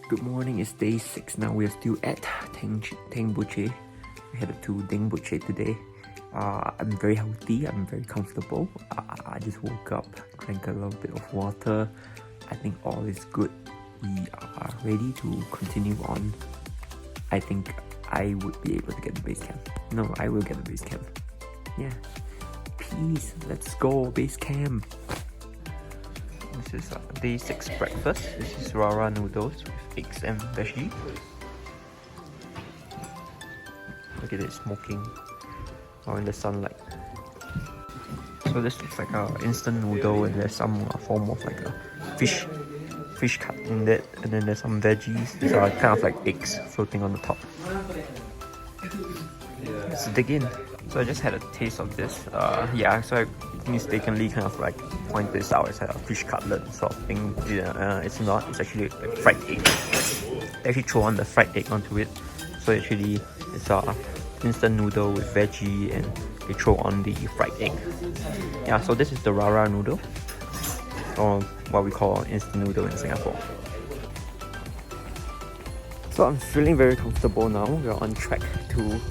Good morning, it's day 6 now. We are still at Tengboche. We headed to Dingboche today. I'm very healthy, I'm very comfortable. I just woke up, drank a little bit of water. I think all is good. We are ready to continue on. I think I would be able to get the base camp. No, I will get the base camp. Yeah. Peace. Let's go, base camp. This is day 6 breakfast. This is rara noodles with eggs and veggie. Look at it smoking out in the sunlight. So this looks like an instant noodle, and there's some form of like a fish cut in it, and then there's some veggies. These are kind of like eggs floating on the top. Let's dig in. So I just had a taste of this. Yeah, so I mistakenly kind of like point this out as a fish cutlet sort of thing. Yeah, it's not. It's actually like fried egg. They actually throw on the fried egg onto it. So actually, it's a instant noodle with veggie, and they throw on the fried egg. Yeah, so this is the rara noodle, or what we call instant noodle in Singapore. So I'm feeling very comfortable now. We're on track to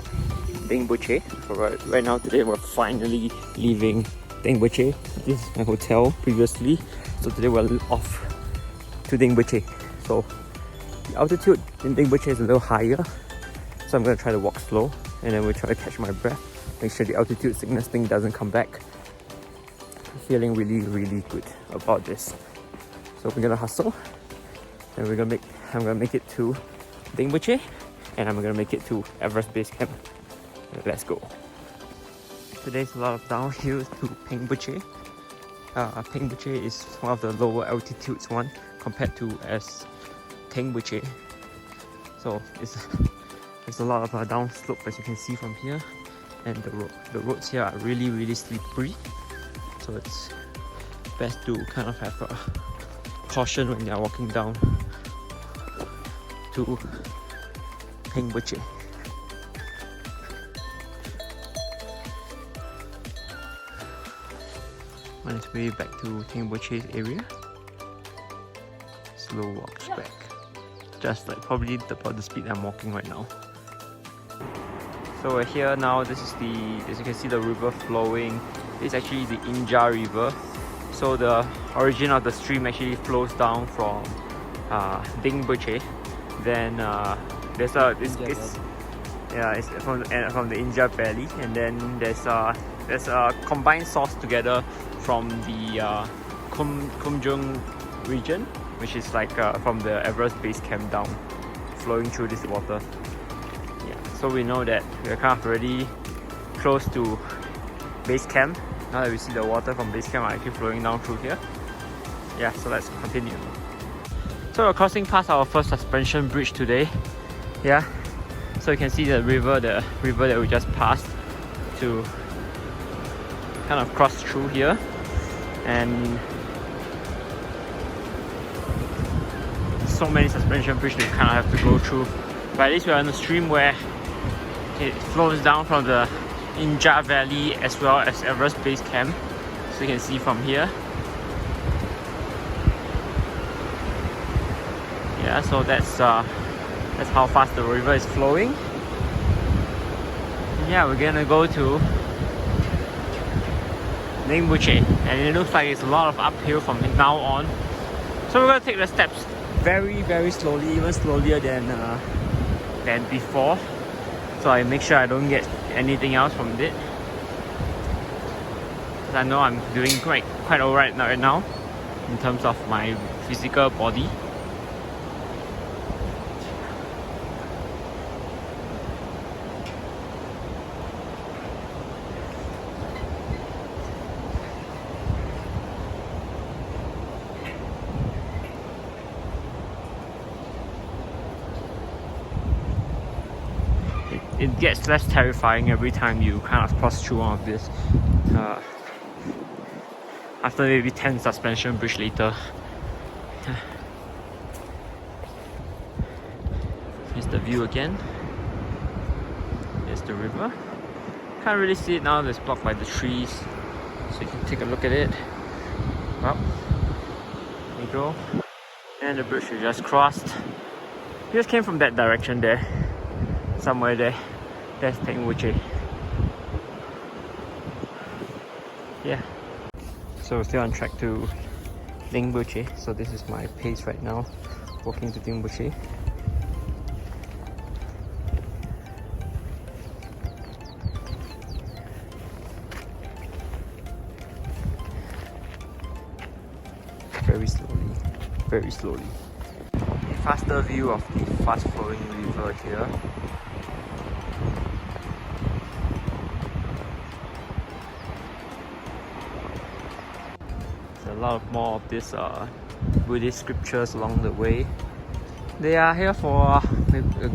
Dingboche. So right now today we're finally leaving Tengboche. This is my hotel previously. So today we're off to Dingboche. So the altitude in Dingboche is a little higher. So I'm going to try to walk slow, and then we'll try to catch my breath. Make sure the altitude sickness thing doesn't come back. I'm feeling really good about this. So we're gonna hustle, and I'm gonna make it to Dingboche, and I'm gonna make it to Everest base camp. Let's go. Today's a lot of downhills to Tengboche. Tengboche is one of the lower altitudes one compared to as Tengboche. So there's a lot of down slope, as you can see from here, and the roads here are really slippery. So it's best to kind of have a caution when you're walking down to Tengboche. On its way back to Tengboche's area. Slow walks back. Just like probably about the speed I'm walking right now. So we're here now. This is as you can see, the river flowing. It's actually the Inja River. So the origin of the stream actually flows down from Dingboche. Then it's from the Inja Valley, and then there's a combined source together from the Kumjung region, which is like from the Everest base camp down, flowing through this water. Yeah, so we know that we're kind of already close to base camp. Now that we see the water from base camp are actually flowing down through here. Yeah, so let's continue. So we're crossing past our first suspension bridge today. Yeah, so you can see the river that we just passed to kind of cross through here. And so many suspension bridges we kind of have to go through. But at least we're on a stream where it flows down from the Inja Valley as well as Everest base camp. So you can see from here. Yeah, so that's how fast the river is flowing. And yeah, we're gonna go to Dingboche, and it looks like it's a lot of uphill from now on. So we're gonna take the steps very slowly, even slowlier than before. So I make sure I don't get anything else from it. Because I know I'm doing quite alright right now in terms of my physical body. It gets less terrifying every time you kind of cross through one of this. After maybe 10 suspension bridge later. Here's the view again. Here's the river. Can't really see it now, it's blocked by the trees. So you can take a look at it. Well, there you go. And the bridge we just crossed. We just came from that direction there. Somewhere there. That's Tengboche. Yeah. So we're still on track to Dingboche. So this is my pace right now, walking to Dingboche. Very slowly, very slowly. A faster view of the fast flowing river here. There's a lot more of these Buddhist scriptures along the way. They are here for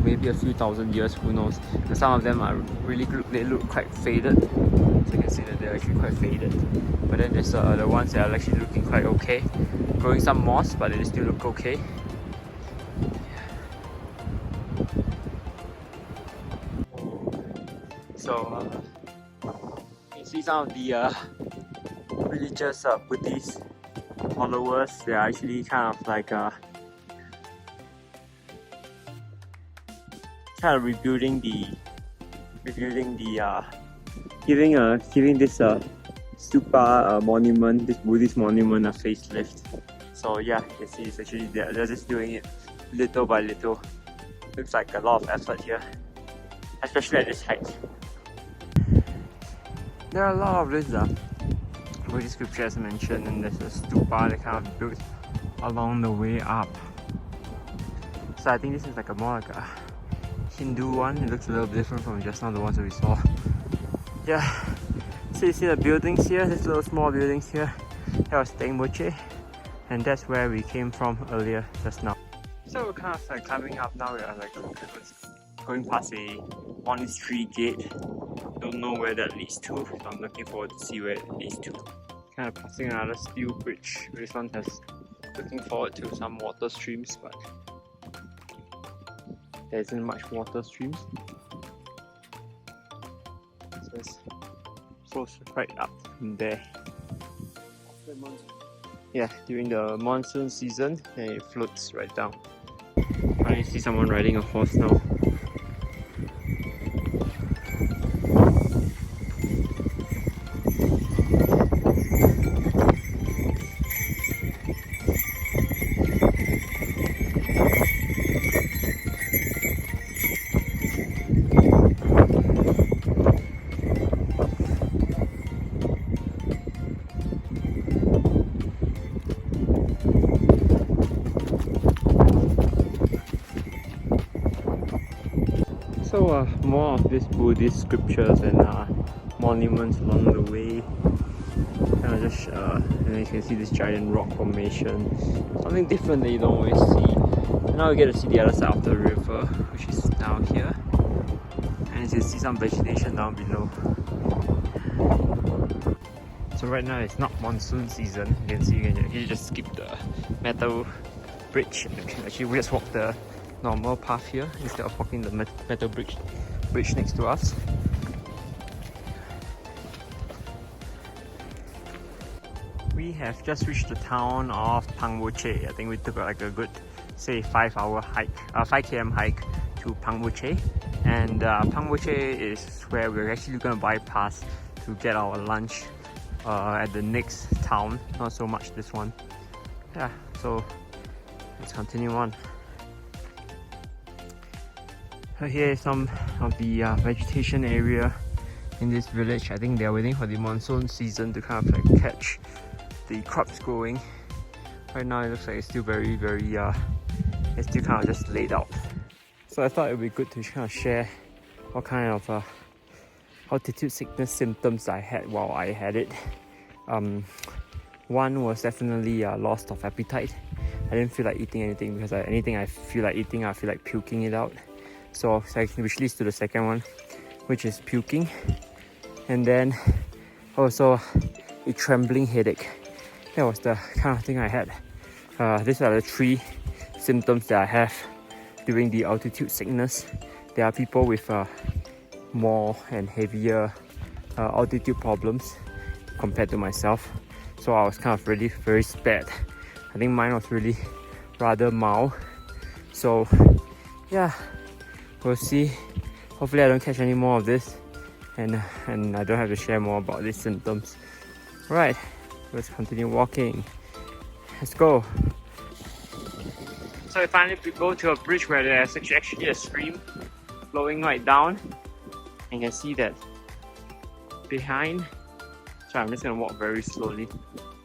maybe a few thousand years, who knows. And some of them are really good, they look quite faded. So you can see that they're actually quite faded. But then there's the ones that are actually looking quite okay. Growing some moss, but they still look okay. So you can see some of the religious Buddhist followers. They are actually kind of like rebuilding the giving this stupa monument, this Buddhist monument, a facelift. So yeah, you can see it's actually they're just doing it little by little. Looks like a lot of effort here, especially at this height. There are a lot of these Buddhist scriptures mentioned, and there's a stupa that kind of built along the way up. So I think this is like more like a Hindu one. It looks a little different from just now the ones that we saw. Yeah, so you see the buildings here, these little small buildings here. That was Tengboche, and that's where we came from earlier just now. So we're kind of like climbing up now. We are like going past a monastery gate. Don't know where that leads to, so I'm looking forward to see where it leads to. Kind of passing another steel bridge. This one has looking forward to some water streams, but there isn't much water streams. So it's flows right up from there. Yeah, during the monsoon season, and it floats right down. I see someone riding a horse now. So more of these Buddhist scriptures and monuments along the way. Kind of just and then you can see this giant rock formation. Something different that you don't always see. And now we get to see the other side of the river, which is down here. And you can see some vegetation down below. So right now it's not monsoon season. You can see you just skip the metal bridge. Actually, we just walk the normal path here instead of walking the metal bridge next to us. We have just reached the town of Tengboche. I think we took like a good, say, 5-hour hike, 5 km hike to Tengboche. And Tengboche is where we're actually going to bypass to get our lunch at the next town. Not so much this one. Yeah, so let's continue on. So here is some of the vegetation area in this village. I think they're waiting for the monsoon season to kind of like catch the crops growing. Right now it looks like it's still very it's still kind of just laid out. So I thought it would be good to kind of share what kind of altitude sickness symptoms I had while I had it. One was definitely loss of appetite. I didn't feel like eating anything because anything I feel like eating, I feel like puking it out. So which leads to the second one, which is puking. And then also a trembling headache. That was the kind of thing I had. These are the 3 symptoms that I have during the altitude sickness. There are people with more and heavier altitude problems compared to myself. So I was kind of really very spared. I think mine was really rather mild. So yeah, we'll see. Hopefully I don't catch any more of this, and I don't have to share more about these symptoms. Right, let's continue walking. Let's go. So we finally go to a bridge where there's actually a stream flowing right down, and you can see that behind. So I'm just gonna walk very slowly,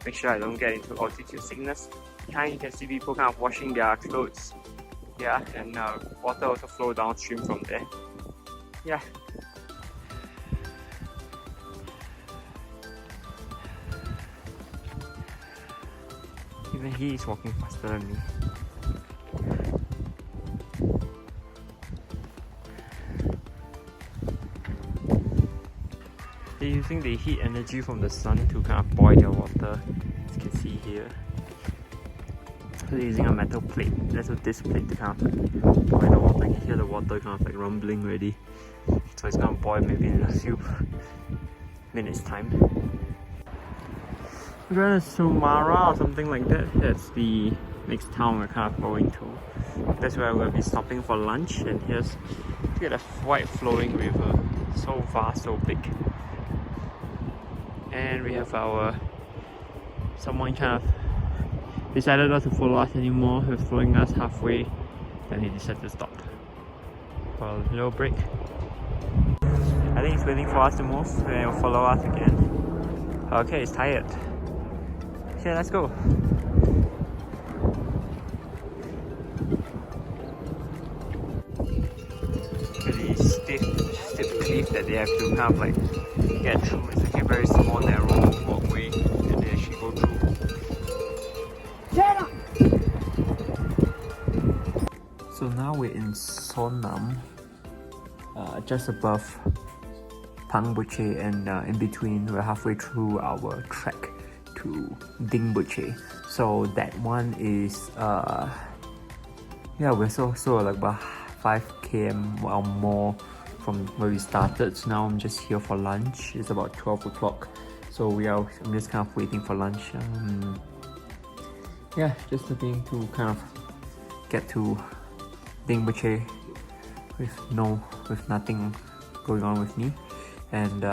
make sure I don't get into altitude sickness. Behind you can see people kind of washing their clothes. Yeah, and water also flow downstream from there. Yeah. Even he is walking faster than me. They're using the heat energy from the sun to kind of boil their water, as you can see here. So they're using a metal plate, that's a disc plate to kind of boil the water. You can hear the water kind of like rumbling already. So it's gonna boil maybe in a few minutes time. We're going to Sumara or something like that. That's the next town we're kind of going to. That's where we'll be stopping for lunch. And here's, look at the white flowing river. So vast, so big. And we have someone kind of decided not to follow us anymore. He was following us halfway, then he decided to stop for a little break. I think he's waiting for us to move, then he'll follow us again. Okay, he's tired. Okay, let's go. Really stiff cliff that they have to kind of like get through. It's like a very small narrow walkway and they actually go through. So now we're in Sonam, just above Tengboche, and in between we're halfway through our trek to Dingboche. So that one is yeah, we're so like about 5 km or more from where we started. So now I'm just here for lunch. It's about 12 o'clock, so I'm just kind of waiting for lunch. Yeah, just looking to kind of get to Dingboche with nothing going on with me. And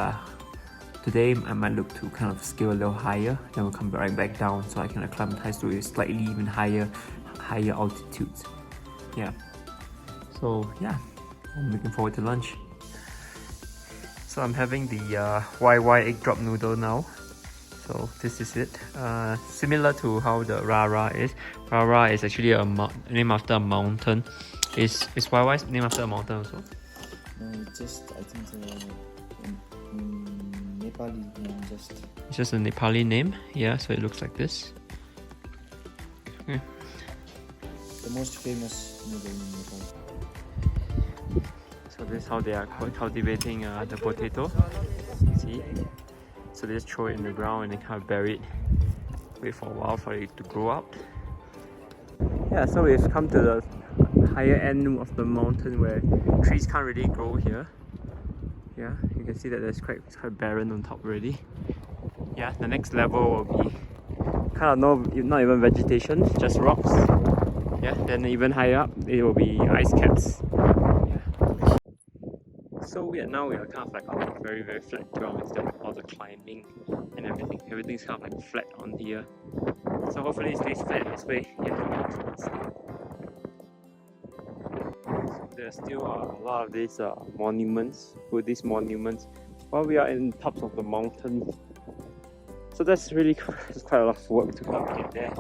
today I might look to kind of scale a little higher, then we'll come right back down so I can acclimatize to a slightly even higher altitudes. Yeah. So yeah, I'm looking forward to lunch. So I'm having the YY egg drop noodle now. So this is it. Similar to how the Rara is. Rara is actually named after a mountain. Is YY named after a mountain also? Just I think Nepali name just. It's just a Nepali name. Yeah, so it looks like this. Okay. The most famous noodle in Nepal. So this is how they are cultivating the potato. See? So they just throw it in the ground and they kind of bury it. Wait for a while for it to grow out. Yeah, so we've come to the higher end of the mountain where trees can't really grow here. Yeah, you can see that it's quite barren on top already. Yeah, the next level will be kind of not even vegetation, just rocks. Yeah, then even higher up it will be ice caps. Yeah. So now we are kind of like on a very flat ground instead of all the climbing and everything. Everything's kind of like flat on here. So hopefully it stays flat this way. Yeah. So there's still a lot of these monuments, Buddhist monuments, while we are in tops of the mountain. So that's really quite a lot of work to kind of get there,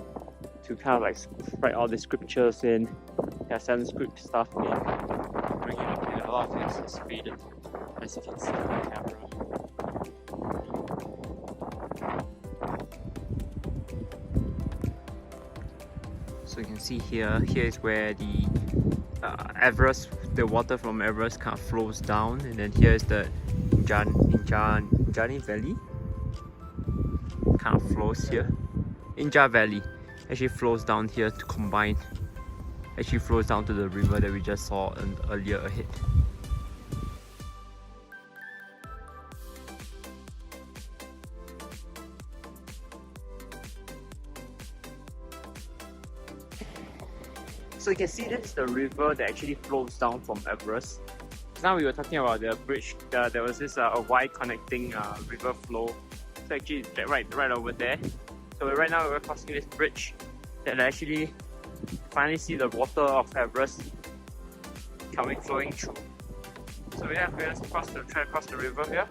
to kind of like write all the scriptures in, Sanskrit stuff in, bring it up here. A lot of things is faded, as you can see on the camera. So you can see here is where the Everest, the water from Everest kind of flows down, and then here is the Injani Valley, kind of flows here. Inja Valley actually flows down here to combine, actually flows down to the river that we just saw earlier ahead. So you can see this is the river that actually flows down from Everest. Now we were talking about the bridge. There was this a wide connecting river flow. So actually it's right over there. So right now we're crossing this bridge that actually finally see the water of Everest flowing through. So yeah, we're going to try to cross the river here.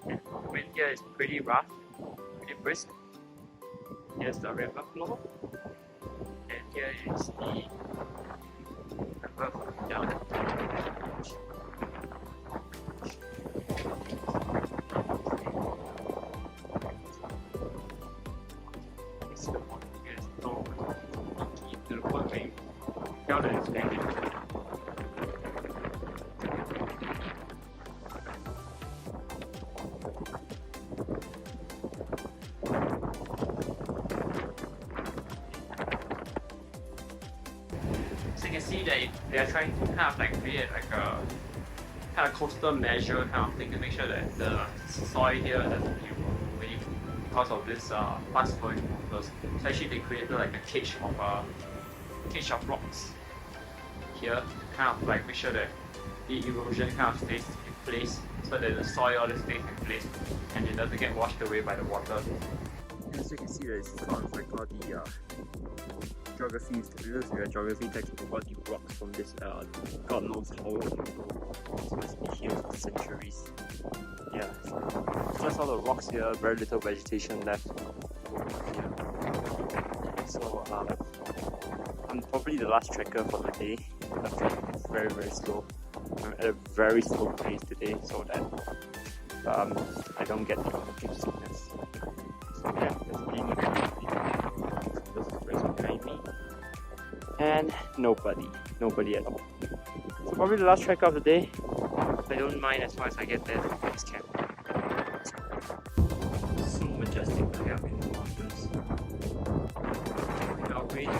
Yeah, the wind here is pretty rough, pretty brisk. Here's the river flow, and here is the river flowing down. This is the one here is so key to the point where you feel that it's landing. So you can see that they are trying to kind of like create like a kind of coastal measure kind of thing to make sure that the soil here doesn't wave because of this fast flowing waters. So actually they created like a cage of rocks here to kind of like make sure that the erosion kind of stays in place so that the soil always stays in place and it doesn't get washed away by the water. As you can see, there's sort of like all the geography textbook about the rocks from this God knows how old so it's been here for centuries. Yeah, so just all the rocks here, very little vegetation left. Yeah. So I'm probably the last trekker for the day. The trek is very slow. I'm at a very slow pace today so that I don't get the altitude sickness. So yeah, there's really this is race behind me. And nobody at all. So probably the last trek of the day. I don't mind as far as I get there to the base camp. So majestic way up in the mountains. Now waiting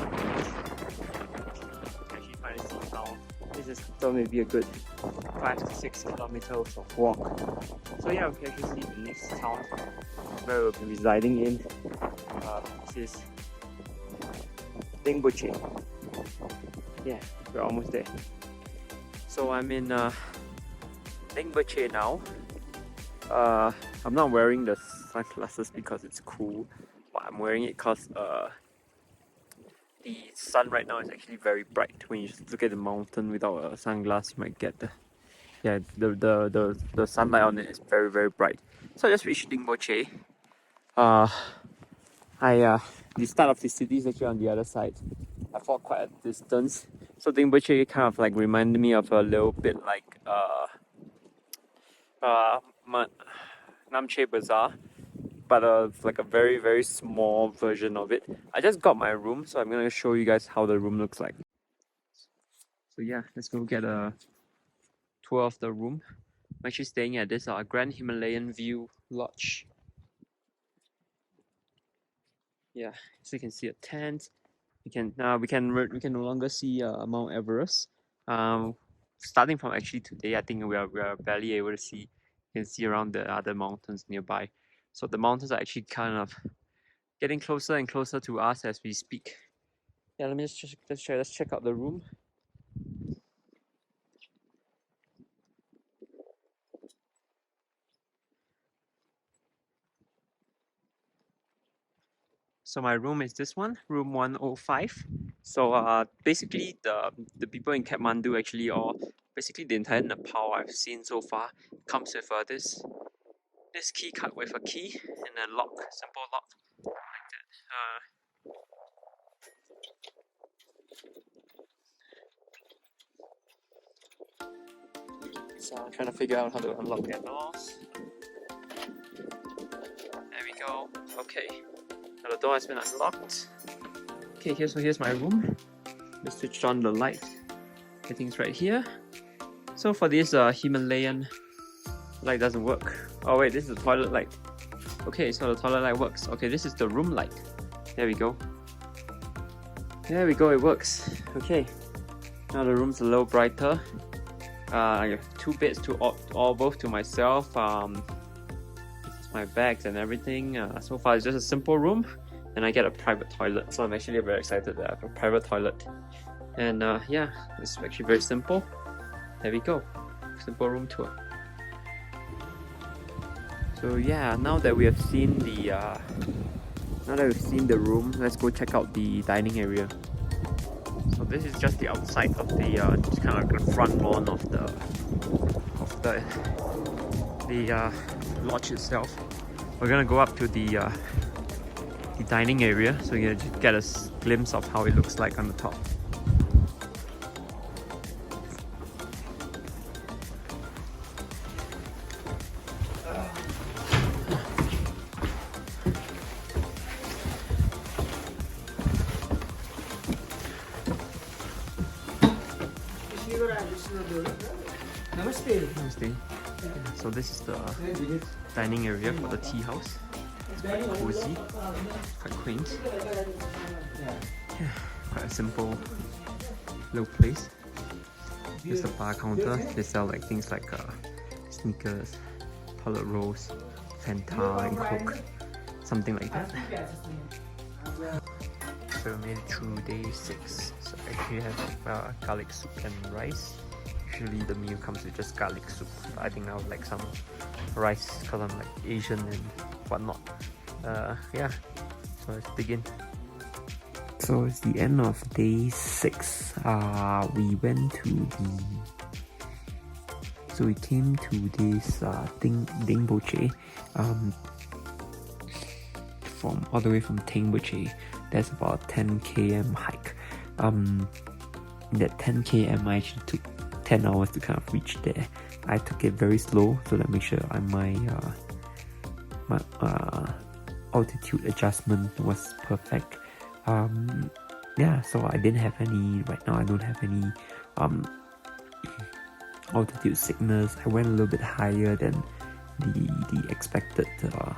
actually find a sea town. This is still maybe a good 5 to 6 kilometers of walk. So yeah, we can actually see the next town where we'll be residing in. This is Dingboche. Yeah, we're almost there. So I'm in Tengboche now. I'm not wearing the sunglasses because it's cool, but I'm wearing it because the sun right now is actually very bright. When you just look at the mountain without a sunglass, you might get the sunlight on it is very bright. So I just reached Dingboche. The start of the city is actually on the other side. I fought quite a distance. So Dingboche kind of like reminded me of a little bit like Namche Bazaar, but like a very small version of it. I just got my room, so I'm gonna show you guys how the room looks like. So yeah, let's go get a tour of the room. I'm actually staying at this Grand Himalayan View Lodge. Yeah, so you can see a tent. We can no longer see Mount Everest. Starting from actually today, I think we are barely able to see. You can see around the other mountains nearby. So the mountains are actually kind of getting closer and closer to us as we speak. Yeah, let me just let's check out the room. So my room is this one, room 105. So basically the people in Kathmandu actually, or basically the entire Nepal I've seen so far, comes with this key card with a key and a lock, simple lock like that. So I'm trying to figure out how to unlock their doors. There we go. Okay. Now the door has been unlocked. Okay, here's my room. Let's switch on the light. Everything's right here. So for this Himalayan light doesn't work. Oh wait, this is the toilet light. Okay, so the toilet light works. Okay, this is the room light. There we go. There we go, it works. Okay. Now the room's a little brighter. I have 2 beds both to myself. This is my bags and everything. So far it's just a simple room. and I get a private toilet. So I'm actually very excited to have a private toilet. And yeah, it's actually very simple. There we go, simple room tour. So yeah, now that we have seen the room, let's go check out the dining area. So this is just the outside of the just kind of like the front lawn of the lodge itself. We're gonna go up to the dining area, so you can get a glimpse of how it looks like on the top. Namaste. Namaste. So this is the dining area for the tea house. It's quite cozy, quite quaint. Yeah, quite a simple little place. There's a bar counter. They sell like things like sneakers, toilet rolls, Fanta and Coke, something like that. So we made it through day 6. So I actually have garlic soup and rice. Usually the meal comes with just garlic soup, but I think I would like some rice because I'm like Asian and whatnot. Yeah, so let's begin. So it's the end of day 6. We went to the... So we came to this Dingboche, from all the way from Tengboche. That's about 10 km hike. That 10 km I actually took 10 hours to kind of reach there. I took it very slow so that make sure my altitude adjustment was perfect. Yeah, so I didn't have any, right now I don't have any altitude sickness. I went a little bit higher than the expected, the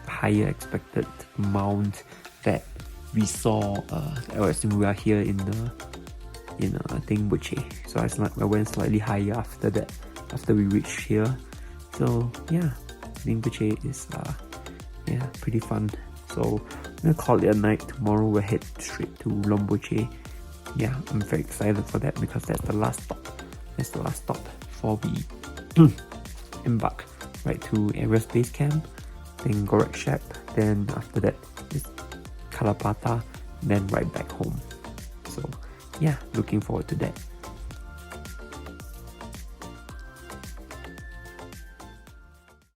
higher expected amount that we saw as we are here in Dingboche. So I went slightly higher after that, after we reached here. So yeah, Dingboche is yeah, pretty fun. So I'm gonna call it a night. Tomorrow we'll head straight to Lomboche. Yeah, I'm very excited for that because that's the last stop. That's the last stop before we embark right to Everest base camp, then Gorakshep, then after that is Kalapata, then right back home. So yeah, looking forward to that.